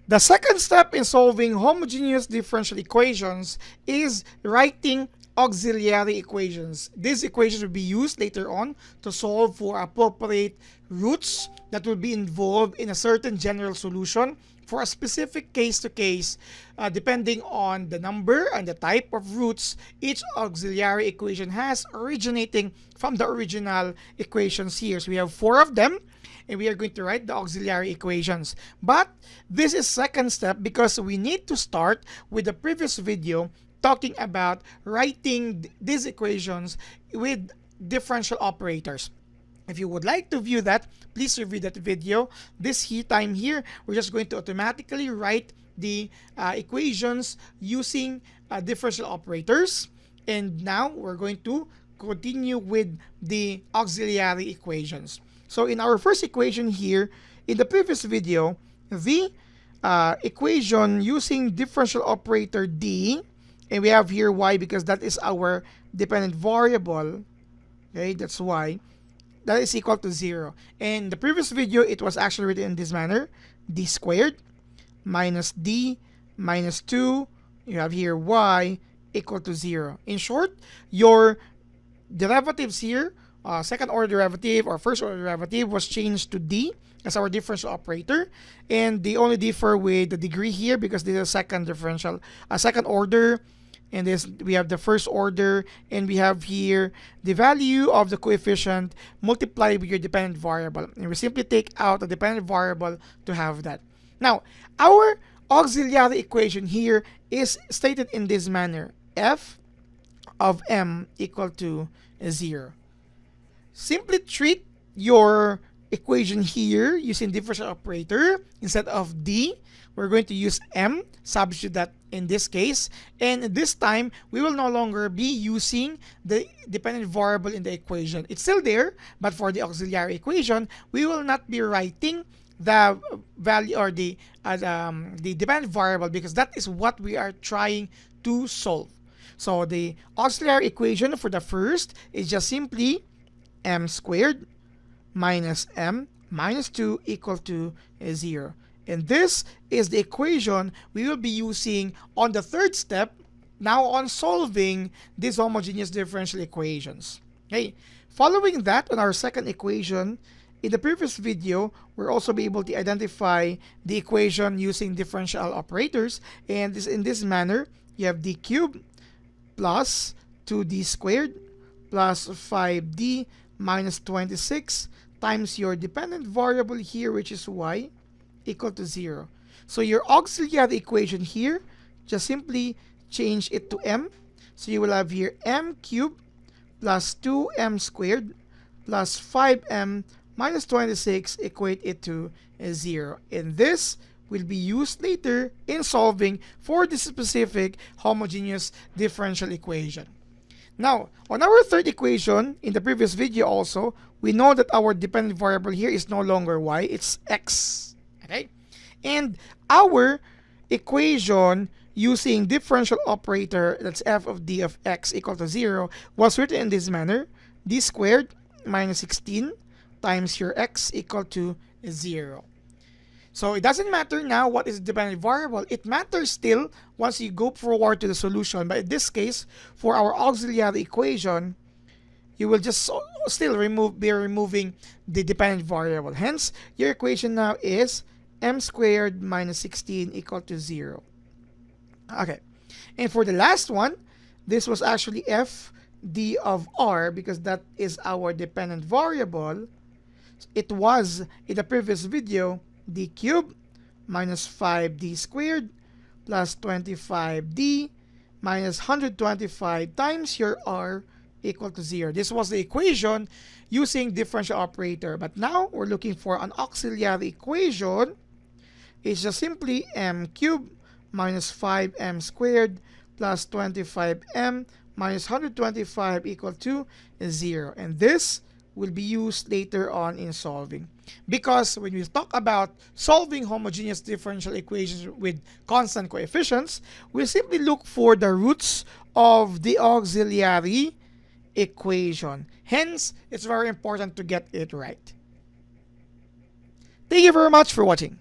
The second step in solving homogeneous differential equations is writing auxiliary equations. These equations will be used later on to solve for appropriate roots that will be involved in a certain general solution for a specific case-to-case, depending on the number and the type of roots each auxiliary equation has originating from the original equations here. So we have 4 of them, and we are going to write the auxiliary equations. But this is second step because we need to start with the previous video talking about writing these equations with differential operators. If you would like to view that, please review that video. This time here, we're just going to automatically write the equations using differential operators. And now we're going to continue with the auxiliary equations. So in our first equation here, in the previous video, the equation using differential operator D, and we have here y because that is our dependent variable, okay, that's y, that is equal to 0. In the previous video, it was actually written in this manner, d squared minus d minus 2, you have here y equal to 0. In short, your derivatives here, second order derivative or first order derivative was changed to d as our differential operator, and they only differ with the degree here because this is a second differential, second order, and this we have the first order, and we have here the value of the coefficient multiplied with your dependent variable, and we simply take out the dependent variable to have that. Now, our auxiliary equation here is stated in this manner: f of m equal to 0. Simply treat your equation here using differential operator. Instead of d, we're going to use m, substitute that in this case, and this time we will no longer be using the dependent variable in the equation. It's still there, but for the auxiliary equation, we will not be writing the value or the dependent variable because that is what we are trying to solve. So the auxiliary equation for the first is just simply m squared minus m minus 2 equal to 0. And this is the equation we will be using on the third step, now on solving these homogeneous differential equations. Okay. Following that, on our second equation, in the previous video, we'll also be able to identify the equation using differential operators. And this, in this manner, you have d cubed plus 2d squared plus 5d minus 26 times your dependent variable here, which is y, equal to 0. So your auxiliary equation here, just simply change it to m. So you will have here m cubed plus 2m squared plus 5m minus 26 equate it to 0. And this will be used later in solving for this specific homogeneous differential equation. Now, on our third equation, in the previous video also, we know that our dependent variable here is no longer y, it's x. Okay? And our equation using differential operator, that's f of d of x equal to 0, was written in this manner: d squared minus 16 times your x equal to 0. So it doesn't matter now what is the dependent variable. It matters still once you go forward to the solution. But in this case, for our auxiliary equation, you will just still be removing the dependent variable. Hence, your equation now is m squared minus 16 equal to 0. Okay. And for the last one, this was actually f d of r because that is our dependent variable. It was, in the previous video, d cubed minus 5d squared plus 25d minus 125 times your r equal to 0. This was the equation using differential operator. But now we're looking for an auxiliary equation. It's just simply m cubed minus 5m squared plus 25m minus 125 equal to 0. And this will be used later on in solving. Because when we talk about solving homogeneous differential equations with constant coefficients, we simply look for the roots of the auxiliary equation. Hence, it's very important to get it right. Thank you very much for watching.